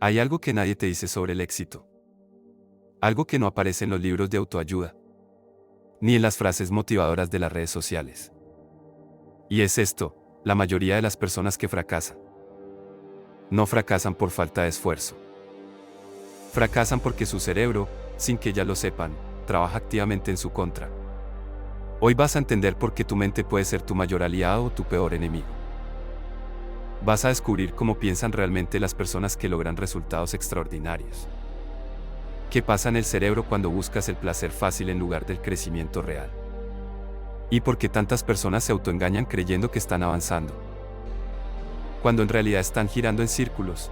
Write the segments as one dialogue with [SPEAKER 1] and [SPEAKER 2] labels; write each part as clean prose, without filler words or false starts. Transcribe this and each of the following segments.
[SPEAKER 1] Hay algo que nadie te dice sobre el éxito. Algo que no aparece en los libros de autoayuda, ni en las frases motivadoras de las redes sociales. Y es esto: la mayoría de las personas que fracasan no fracasan por falta de esfuerzo. Fracasan porque su cerebro, sin que ya lo sepan, trabaja activamente en su contra. Hoy vas a entender por qué tu mente puede ser tu mayor aliado o tu peor enemigo. Vas a descubrir cómo piensan realmente las personas que logran resultados extraordinarios. ¿Qué pasa en el cerebro cuando buscas el placer fácil en lugar del crecimiento real? ¿Y por qué tantas personas se autoengañan creyendo que están avanzando, cuando en realidad están girando en círculos?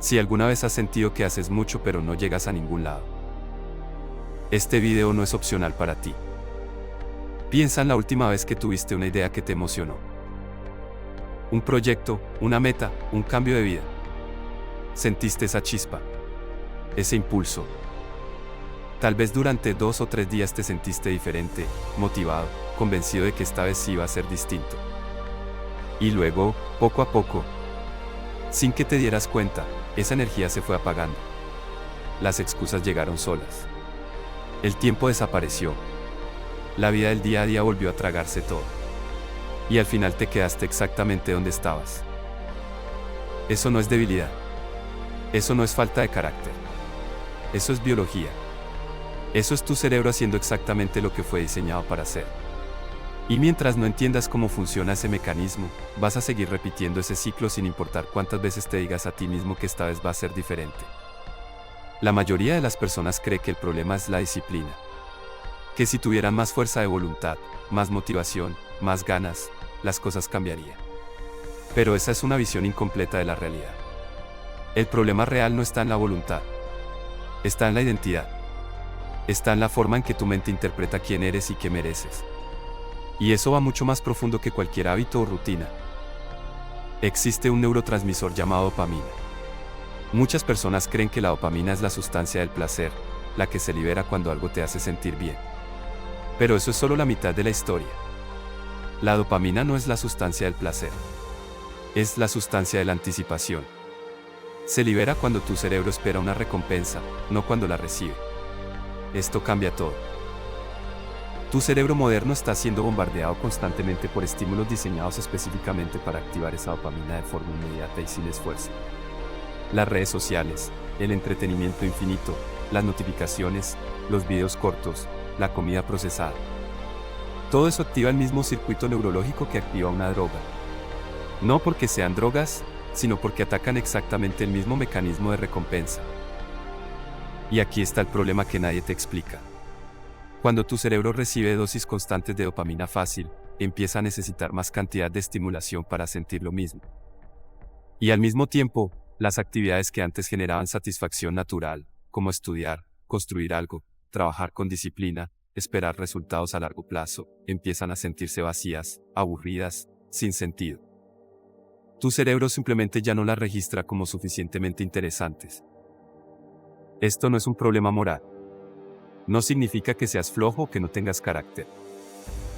[SPEAKER 1] Si alguna vez has sentido que haces mucho pero no llegas a ningún lado, este video no es opcional para ti. Piensa en la última vez que tuviste una idea que te emocionó. Un proyecto, una meta, un cambio de vida. Sentiste esa chispa, ese impulso. Tal vez durante 2 o 3 días te sentiste diferente, motivado, convencido de que esta vez sí iba a ser distinto. Y luego, poco a poco, sin que te dieras cuenta, esa energía se fue apagando. Las excusas llegaron solas. El tiempo desapareció. La vida del día a día volvió a tragarse todo. Y al final te quedaste exactamente donde estabas. Eso no es debilidad. Eso no es falta de carácter. Eso es biología. Eso es tu cerebro haciendo exactamente lo que fue diseñado para hacer. Y mientras no entiendas cómo funciona ese mecanismo, vas a seguir repitiendo ese ciclo sin importar cuántas veces te digas a ti mismo que esta vez va a ser diferente. La mayoría de las personas cree que el problema es la disciplina. Que si tuvieran más fuerza de voluntad, más motivación, más ganas, las cosas cambiarían. Pero esa es una visión incompleta de la realidad. El problema real no está en la voluntad. Está en la identidad. Está en la forma en que tu mente interpreta quién eres y qué mereces. Y eso va mucho más profundo que cualquier hábito o rutina. Existe un neurotransmisor llamado dopamina. Muchas personas creen que la dopamina es la sustancia del placer, la que se libera cuando algo te hace sentir bien. Pero eso es solo la mitad de la historia. La dopamina no es la sustancia del placer. Es la sustancia de la anticipación. Se libera cuando tu cerebro espera una recompensa, no cuando la recibe. Esto cambia todo. Tu cerebro moderno está siendo bombardeado constantemente por estímulos diseñados específicamente para activar esa dopamina de forma inmediata y sin esfuerzo. Las redes sociales, el entretenimiento infinito, las notificaciones, los videos cortos, la comida procesada. Todo eso activa el mismo circuito neurológico que activa una droga. No porque sean drogas, sino porque atacan exactamente el mismo mecanismo de recompensa. Y aquí está el problema que nadie te explica. Cuando tu cerebro recibe dosis constantes de dopamina fácil, empieza a necesitar más cantidad de estimulación para sentir lo mismo. Y al mismo tiempo, las actividades que antes generaban satisfacción natural, como estudiar, construir algo, trabajar con disciplina, esperar resultados a largo plazo, empiezan a sentirse vacías, aburridas, sin sentido. Tu cerebro simplemente ya no las registra como suficientemente interesantes. Esto no es un problema moral. No significa que seas flojo o que no tengas carácter.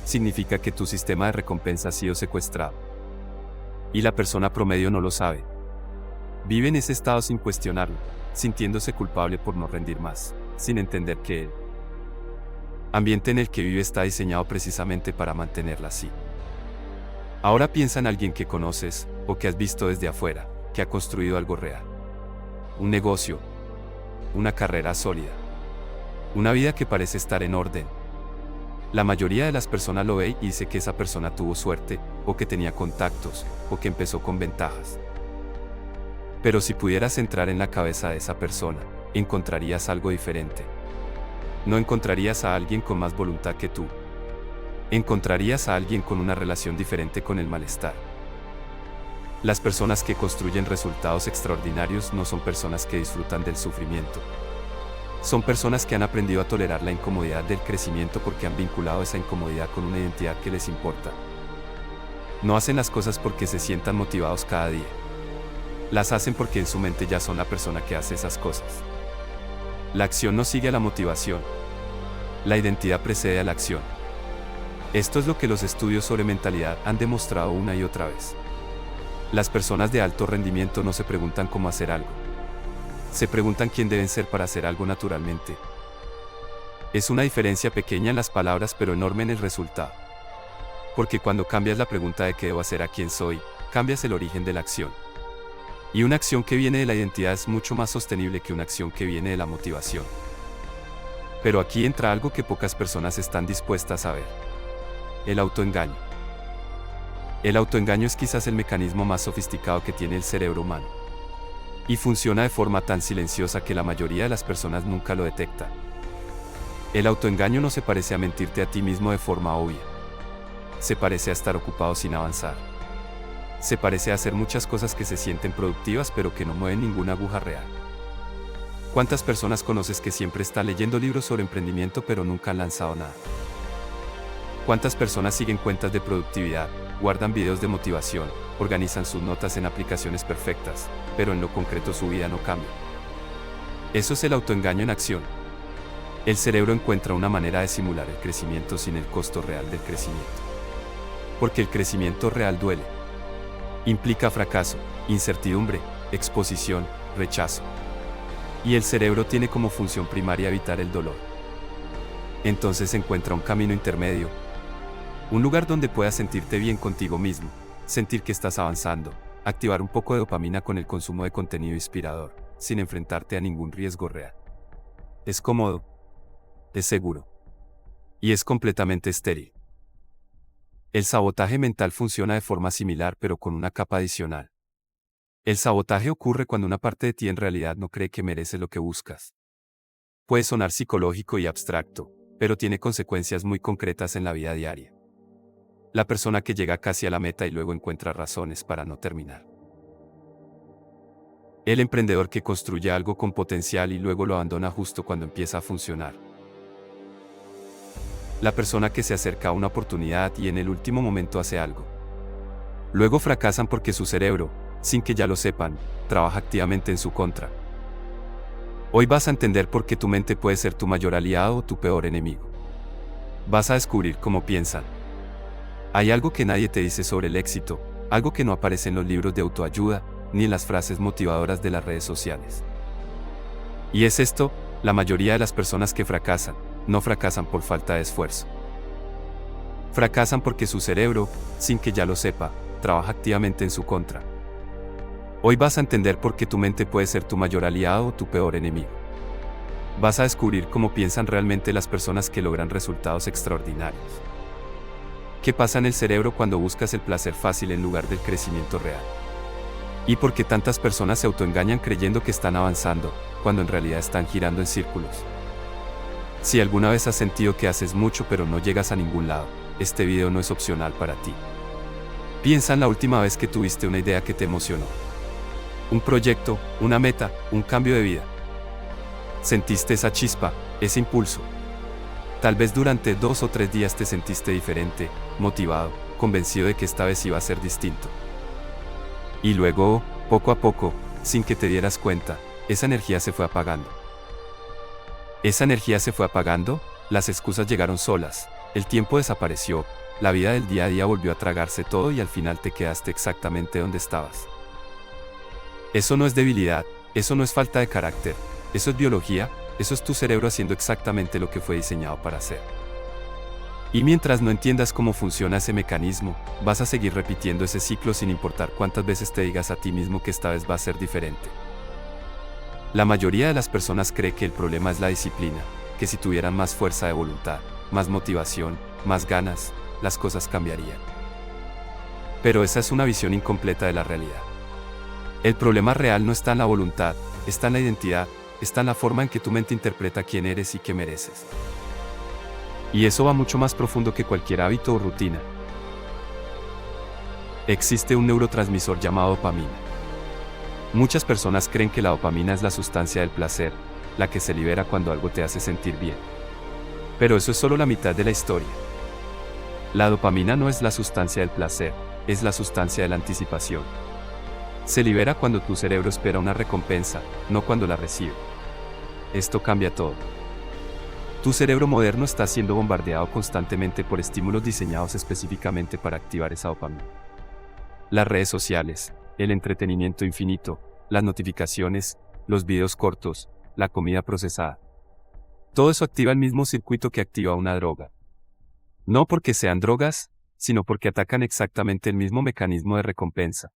[SPEAKER 1] Significa que tu sistema de recompensa ha sido secuestrado. Y la persona promedio no lo sabe. Vive en ese estado sin cuestionarlo, sintiéndose culpable por no rendir más, sin entender que el ambiente en el que vive está diseñado precisamente para mantenerla así. Ahora piensa en alguien que conoces, o que has visto desde afuera, que ha construido algo real. Un negocio, una carrera sólida, una vida que parece estar en orden. La mayoría de las personas lo ve y dice que esa persona tuvo suerte, o que tenía contactos, o que empezó con ventajas. Pero si pudieras entrar en la cabeza de esa persona, encontrarías algo diferente. No encontrarías a alguien con más voluntad que tú. Encontrarías a alguien con una relación diferente con el malestar. Las personas que construyen resultados extraordinarios no son personas que disfrutan del sufrimiento. Son personas que han aprendido a tolerar la incomodidad del crecimiento porque han vinculado esa incomodidad con una identidad que les importa. No hacen las cosas porque se sientan motivados cada día. Las hacen porque en su mente ya son la persona que hace esas cosas. La acción no sigue a la motivación. La identidad precede a la acción. Esto es lo que los estudios sobre mentalidad han demostrado una y otra vez. Las personas de alto rendimiento no se preguntan cómo hacer algo. Se preguntan quién deben ser para hacer algo naturalmente. Es una diferencia pequeña en las palabras pero enorme en el resultado. Porque cuando cambias la pregunta de qué debo hacer a quién soy, cambias el origen de la acción. Y una acción que viene de la identidad es mucho más sostenible que una acción que viene de la motivación. Pero aquí entra algo que pocas personas están dispuestas a ver. El autoengaño. El autoengaño es quizás el mecanismo más sofisticado que tiene el cerebro humano. Y funciona de forma tan silenciosa que la mayoría de las personas nunca lo detectan. El autoengaño no se parece a mentirte a ti mismo de forma obvia. Se parece a estar ocupado sin avanzar. Se parece a hacer muchas cosas que se sienten productivas pero que no mueven ninguna aguja real. ¿Cuántas personas conoces que siempre están leyendo libros sobre emprendimiento pero nunca han lanzado nada? ¿Cuántas personas siguen cuentas de productividad, guardan videos de motivación, organizan sus notas en aplicaciones perfectas, pero en lo concreto su vida no cambia? Eso es el autoengaño en acción. El cerebro encuentra una manera de simular el crecimiento sin el costo real del crecimiento. Porque el crecimiento real duele. Implica fracaso, incertidumbre, exposición, rechazo. Y el cerebro tiene como función primaria evitar el dolor. Entonces encuentra un camino intermedio. Un lugar donde puedas sentirte bien contigo mismo, sentir que estás avanzando, activar un poco de dopamina con el consumo de contenido inspirador, sin enfrentarte a ningún riesgo real. Es cómodo, es seguro. Y es completamente estéril. El sabotaje mental funciona de forma similar pero con una capa adicional. El sabotaje ocurre cuando una parte de ti en realidad no cree que merece lo que buscas. Puede sonar psicológico y abstracto, pero tiene consecuencias muy concretas en la vida diaria. La persona que llega casi a la meta y luego encuentra razones para no terminar. El emprendedor que construye algo con potencial y luego lo abandona justo cuando empieza a funcionar. La persona que se acerca a una oportunidad y en el último momento hace algo. Luego fracasan porque su cerebro, sin que ya lo sepan, trabaja activamente en su contra. Hoy vas a entender por qué tu mente puede ser tu mayor aliado o tu peor enemigo. Vas a descubrir cómo piensan. Hay algo que nadie te dice sobre el éxito, algo que no aparece en los libros de autoayuda, ni en las frases motivadoras de las redes sociales. Y es esto: la mayoría de las personas que fracasan, no fracasan por falta de esfuerzo. Fracasan porque su cerebro, sin que ya lo sepa, trabaja activamente en su contra. Hoy vas a entender por qué tu mente puede ser tu mayor aliado o tu peor enemigo. Vas a descubrir cómo piensan realmente las personas que logran resultados extraordinarios. ¿Qué pasa en el cerebro cuando buscas el placer fácil en lugar del crecimiento real? ¿Y por qué tantas personas se autoengañan creyendo que están avanzando, cuando en realidad están girando en círculos? Si alguna vez has sentido que haces mucho pero no llegas a ningún lado, este video no es opcional para ti. Piensa en la última vez que tuviste una idea que te emocionó. Un proyecto, una meta, un cambio de vida. Sentiste esa chispa, ese impulso. Tal vez durante 2 o 3 días te sentiste diferente, motivado, convencido de que esta vez iba a ser distinto. Y luego, poco a poco, sin que te dieras cuenta, esa energía se fue apagando. Esa energía se fue apagando, las excusas llegaron solas, el tiempo desapareció, la vida del día a día volvió a tragarse todo y al final te quedaste exactamente donde estabas. Eso no es debilidad, eso no es falta de carácter, eso es biología, eso es tu cerebro haciendo exactamente lo que fue diseñado para hacer. Y mientras no entiendas cómo funciona ese mecanismo, vas a seguir repitiendo ese ciclo sin importar cuántas veces te digas a ti mismo que esta vez va a ser diferente. La mayoría de las personas cree que el problema es la disciplina, que si tuvieran más fuerza de voluntad, más motivación, más ganas, las cosas cambiarían. Pero esa es una visión incompleta de la realidad. El problema real no está en la voluntad, está en la identidad, está en la forma en que tu mente interpreta quién eres y qué mereces. Y eso va mucho más profundo que cualquier hábito o rutina. Existe un neurotransmisor llamado dopamina. Muchas personas creen que la dopamina es la sustancia del placer, la que se libera cuando algo te hace sentir bien. Pero eso es solo la mitad de la historia. La dopamina no es la sustancia del placer, es la sustancia de la anticipación. Se libera cuando tu cerebro espera una recompensa, no cuando la recibe. Esto cambia todo. Tu cerebro moderno está siendo bombardeado constantemente por estímulos diseñados específicamente para activar esa dopamina. Las redes sociales, el entretenimiento infinito, las notificaciones, los videos cortos, la comida procesada. Todo eso activa el mismo circuito que activa una droga. No porque sean drogas, sino porque atacan exactamente el mismo mecanismo de recompensa.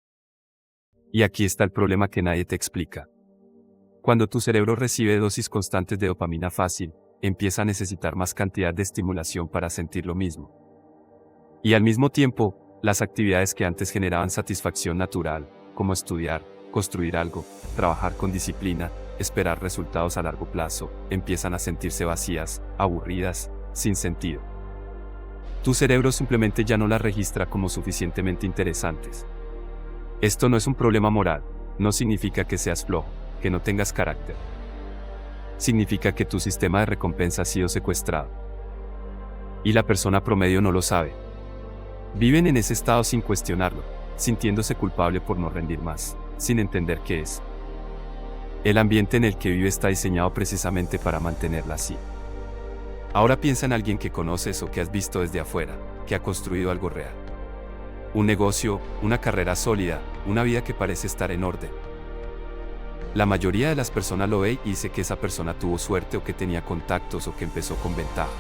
[SPEAKER 1] Y aquí está el problema que nadie te explica. Cuando tu cerebro recibe dosis constantes de dopamina fácil, empieza a necesitar más cantidad de estimulación para sentir lo mismo. Y al mismo tiempo, las actividades que antes generaban satisfacción natural, como estudiar, construir algo, trabajar con disciplina, esperar resultados a largo plazo, empiezan a sentirse vacías, aburridas, sin sentido. Tu cerebro simplemente ya no las registra como suficientemente interesantes. Esto no es un problema moral, no significa que seas flojo, que no tengas carácter. Significa que tu sistema de recompensa ha sido secuestrado. Y la persona promedio no lo sabe. Viven en ese estado sin cuestionarlo, sintiéndose culpable por no rendir más, sin entender qué es. El ambiente en el que vive está diseñado precisamente para mantenerla así. Ahora piensa en alguien que conoces o que has visto desde afuera, que ha construido algo real. Un negocio, una carrera sólida, una vida que parece estar en orden. La mayoría de las personas lo ve y dice que esa persona tuvo suerte o que tenía contactos o que empezó con ventajas.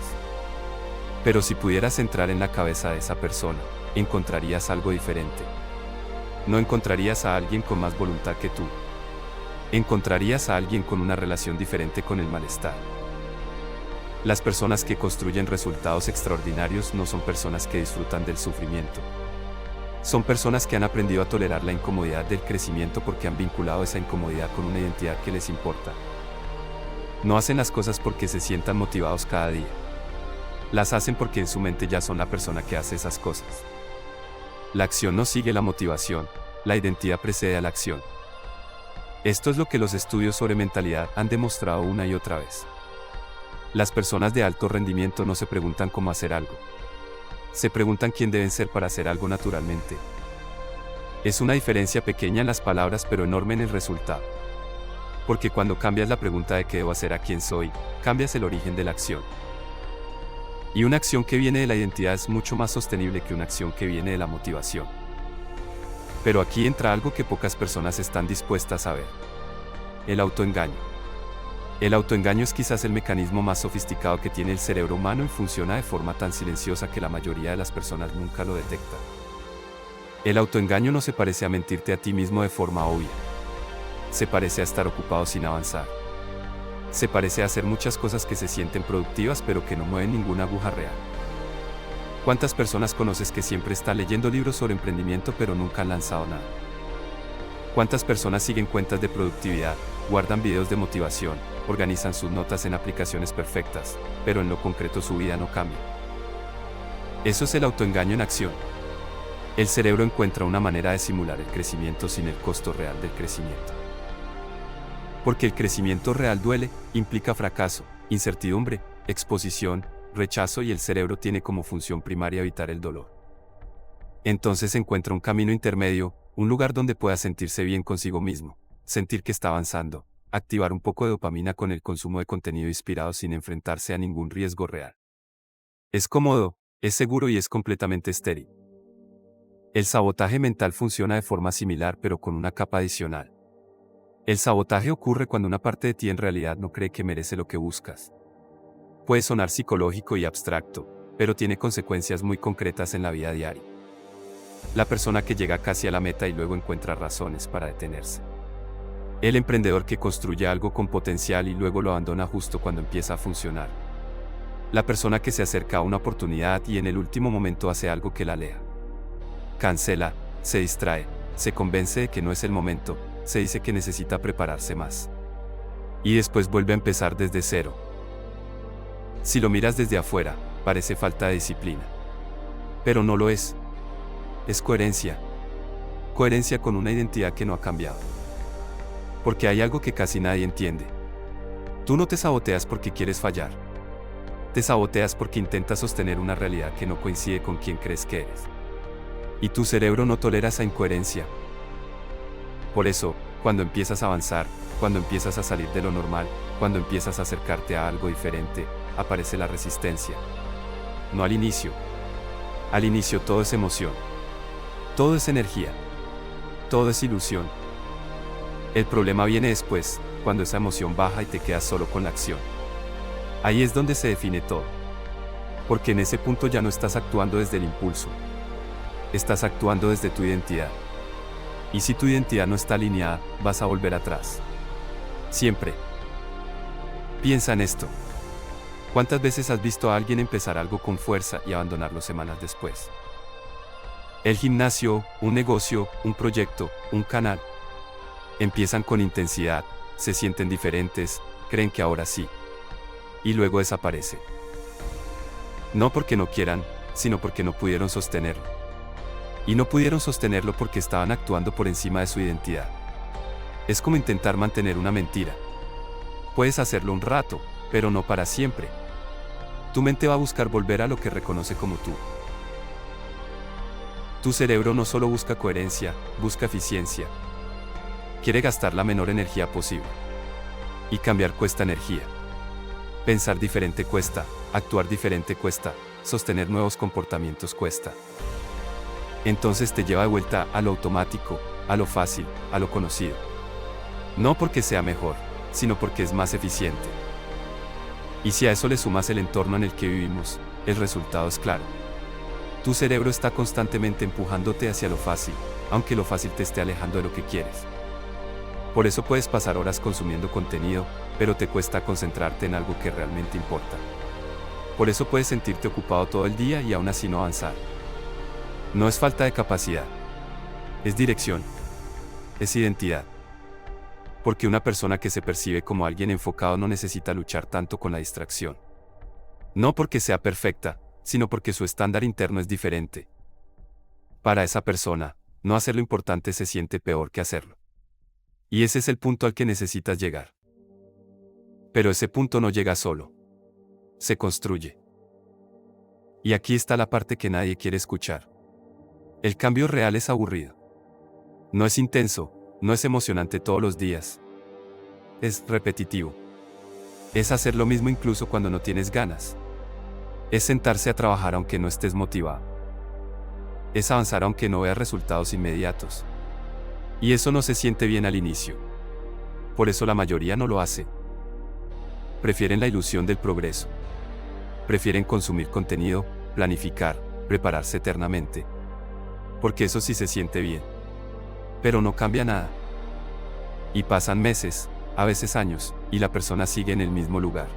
[SPEAKER 1] Pero si pudieras entrar en la cabeza de esa persona, encontrarías algo diferente. No encontrarías a alguien con más voluntad que tú. Encontrarías a alguien con una relación diferente con el malestar. Las personas que construyen resultados extraordinarios no son personas que disfrutan del sufrimiento. Son personas que han aprendido a tolerar la incomodidad del crecimiento porque han vinculado esa incomodidad con una identidad que les importa. No hacen las cosas porque se sientan motivados cada día. Las hacen porque en su mente ya son la persona que hace esas cosas. La acción no sigue la motivación, la identidad precede a la acción. Esto es lo que los estudios sobre mentalidad han demostrado una y otra vez. Las personas de alto rendimiento no se preguntan cómo hacer algo. Se preguntan quién deben ser para hacer algo naturalmente. Es una diferencia pequeña en las palabras pero enorme en el resultado. Porque cuando cambias la pregunta de qué debo hacer a quién soy, cambias el origen de la acción. Y una acción que viene de la identidad es mucho más sostenible que una acción que viene de la motivación. Pero aquí entra algo que pocas personas están dispuestas a ver. El autoengaño. El autoengaño es quizás el mecanismo más sofisticado que tiene el cerebro humano y funciona de forma tan silenciosa que la mayoría de las personas nunca lo detecta. El autoengaño no se parece a mentirte a ti mismo de forma obvia. Se parece a estar ocupado sin avanzar. Se parece a hacer muchas cosas que se sienten productivas pero que no mueven ninguna aguja real. ¿Cuántas personas conoces que siempre están leyendo libros sobre emprendimiento pero nunca han lanzado nada? ¿Cuántas personas siguen cuentas de productividad, guardan videos de motivación, organizan sus notas en aplicaciones perfectas, pero en lo concreto su vida no cambia? Eso es el autoengaño en acción. El cerebro encuentra una manera de simular el crecimiento sin el costo real del crecimiento. Porque el crecimiento real duele, implica fracaso, incertidumbre, exposición, rechazo y el cerebro tiene como función primaria evitar el dolor. Entonces encuentra un camino intermedio, un lugar donde pueda sentirse bien consigo mismo, sentir que está avanzando, activar un poco de dopamina con el consumo de contenido inspirado sin enfrentarse a ningún riesgo real. Es cómodo, es seguro y es completamente estéril. El sabotaje mental funciona de forma similar pero con una capa adicional. El sabotaje ocurre cuando una parte de ti en realidad no cree que merece lo que buscas. Puede sonar psicológico y abstracto, pero tiene consecuencias muy concretas en la vida diaria. La persona que llega casi a la meta y luego encuentra razones para detenerse. El emprendedor que construye algo con potencial y luego lo abandona justo cuando empieza a funcionar. La persona que se acerca a una oportunidad y en el último momento hace algo que la aleja. Cancela, se distrae, se convence de que no es el momento, se dice que necesita prepararse más. Y después vuelve a empezar desde cero. Si lo miras desde afuera, parece falta de disciplina. Pero no lo es. Es coherencia. Coherencia con una identidad que no ha cambiado. Porque hay algo que casi nadie entiende. Tú no te saboteas porque quieres fallar. Te saboteas porque intentas sostener una realidad que no coincide con quien crees que eres. Y tu cerebro no tolera esa incoherencia. Por eso, cuando empiezas a avanzar, cuando empiezas a salir de lo normal, cuando empiezas a acercarte a algo diferente, aparece la resistencia. No al inicio. Al inicio todo es emoción. Todo es energía. Todo es ilusión. El problema viene después, cuando esa emoción baja y te quedas solo con la acción. Ahí es donde se define todo. Porque en ese punto ya no estás actuando desde el impulso. Estás actuando desde tu identidad. Y si tu identidad no está alineada, vas a volver atrás. Siempre. Piensa en esto. ¿Cuántas veces has visto a alguien empezar algo con fuerza y abandonarlo semanas después? El gimnasio, un negocio, un proyecto, un canal. Empiezan con intensidad, se sienten diferentes, creen que ahora sí. Y luego desaparecen. No porque no quieran, sino porque no pudieron sostenerlo. Y no pudieron sostenerlo porque estaban actuando por encima de su identidad. Es como intentar mantener una mentira. Puedes hacerlo un rato, pero no para siempre. Tu mente va a buscar volver a lo que reconoce como tú. Tu cerebro no solo busca coherencia, busca eficiencia. Quiere gastar la menor energía posible. Y cambiar cuesta energía. Pensar diferente cuesta, actuar diferente cuesta, sostener nuevos comportamientos cuesta. Entonces te lleva de vuelta a lo automático, a lo fácil, a lo conocido. No porque sea mejor, sino porque es más eficiente. Y si a eso le sumas el entorno en el que vivimos, el resultado es claro. Tu cerebro está constantemente empujándote hacia lo fácil, aunque lo fácil te esté alejando de lo que quieres. Por eso puedes pasar horas consumiendo contenido, pero te cuesta concentrarte en algo que realmente importa. Por eso puedes sentirte ocupado todo el día y aún así no avanzar. No es falta de capacidad. Es dirección. Es identidad. Porque una persona que se percibe como alguien enfocado no necesita luchar tanto con la distracción. No porque sea perfecta, sino porque su estándar interno es diferente. Para esa persona, no hacer lo importante se siente peor que hacerlo. Y ese es el punto al que necesitas llegar. Pero ese punto no llega solo. Se construye. Y aquí está la parte que nadie quiere escuchar. El cambio real es aburrido. No es intenso, no es emocionante todos los días. Es repetitivo. Es hacer lo mismo incluso cuando no tienes ganas. Es sentarse a trabajar aunque no estés motivado. Es avanzar aunque no veas resultados inmediatos. Y eso no se siente bien al inicio. Por eso la mayoría no lo hace. Prefieren la ilusión del progreso. Prefieren consumir contenido, planificar, prepararse eternamente. Porque eso sí se siente bien. Pero no cambia nada. Y pasan meses, a veces años, y la persona sigue en el mismo lugar.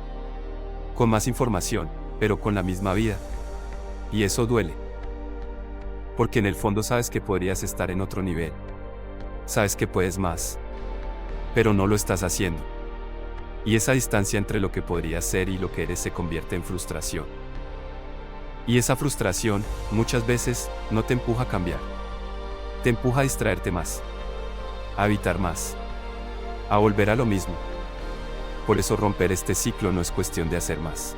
[SPEAKER 1] Con más información, pero con la misma vida. Y eso duele. Porque en el fondo sabes que podrías estar en otro nivel. Sabes que puedes más. Pero no lo estás haciendo. Y esa distancia entre lo que podrías ser y lo que eres se convierte en frustración. Y esa frustración, muchas veces, no te empuja a cambiar. Te empuja a distraerte más. A evitar más. A volver a lo mismo. Por eso romper este ciclo no es cuestión de hacer más.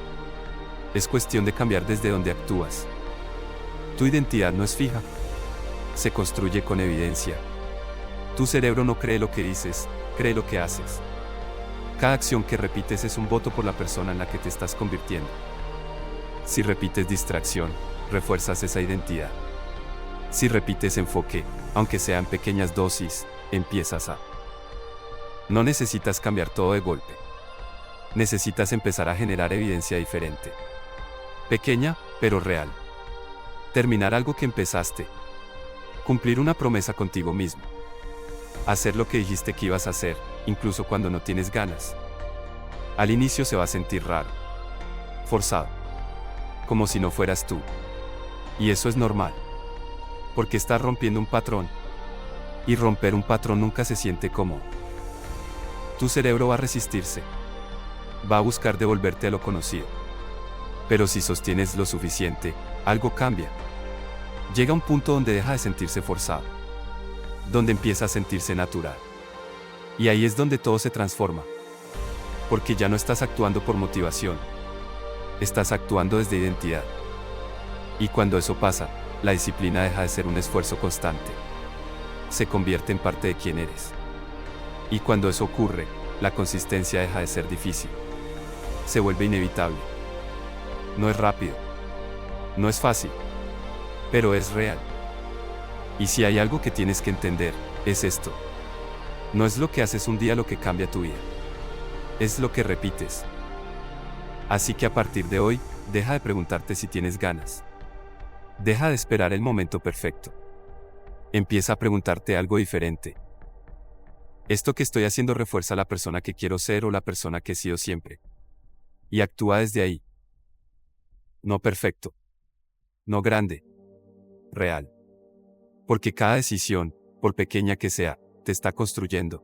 [SPEAKER 1] Es cuestión de cambiar desde donde actúas. Tu identidad no es fija. Se construye con evidencia. Tu cerebro no cree lo que dices, cree lo que haces. Cada acción que repites es un voto por la persona en la que te estás convirtiendo. Si repites distracción, refuerzas esa identidad. Si repites enfoque, aunque sea en pequeñas dosis, empiezas a... No necesitas cambiar todo de golpe. Necesitas empezar a generar evidencia diferente. Pequeña, pero real. Terminar algo que empezaste. Cumplir una promesa contigo mismo. Hacer lo que dijiste que ibas a hacer, incluso cuando no tienes ganas. Al inicio se va a sentir raro. Forzado. Como si no fueras tú. Y eso es normal. Porque estás rompiendo un patrón. Y romper un patrón nunca se siente cómodo. Tu cerebro va a resistirse. Va a buscar devolverte a lo conocido. Pero si sostienes lo suficiente, algo cambia. Llega un punto donde deja de sentirse forzado. Donde empieza a sentirse natural. Y ahí es donde todo se transforma. Porque ya no estás actuando por motivación. Estás actuando desde identidad. Y cuando eso pasa, la disciplina deja de ser un esfuerzo constante. Se convierte en parte de quién eres. Y cuando eso ocurre, la consistencia deja de ser difícil. Se vuelve inevitable. No es rápido. No es fácil. Pero es real. Y si hay algo que tienes que entender, es esto. No es lo que haces un día lo que cambia tu vida. Es lo que repites. Así que a partir de hoy, deja de preguntarte si tienes ganas. Deja de esperar el momento perfecto. Empieza a preguntarte algo diferente. ¿Esto que estoy haciendo refuerza la persona que quiero ser o la persona que he sido siempre? Y actúa desde ahí. No perfecto. No grande. Real. Porque cada decisión, por pequeña que sea, te está construyendo.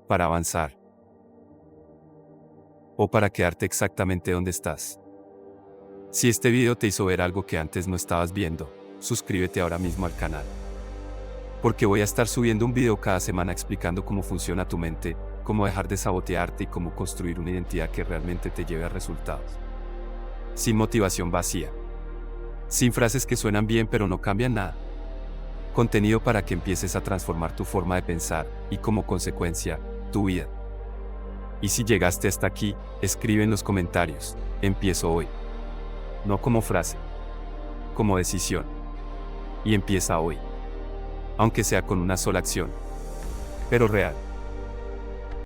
[SPEAKER 1] Para avanzar. O para quedarte exactamente donde estás. Si este video te hizo ver algo que antes no estabas viendo, suscríbete ahora mismo al canal. Porque voy a estar subiendo un video cada semana explicando cómo funciona tu mente, cómo dejar de sabotearte y cómo construir una identidad que realmente te lleve a resultados. Sin motivación vacía. Sin frases que suenan bien pero no cambian nada. Contenido para que empieces a transformar tu forma de pensar y como consecuencia, tu vida. Y si llegaste hasta aquí, escribe en los comentarios, empiezo hoy. No como frase, como decisión. Y empieza hoy. Aunque sea con una sola acción. Pero real.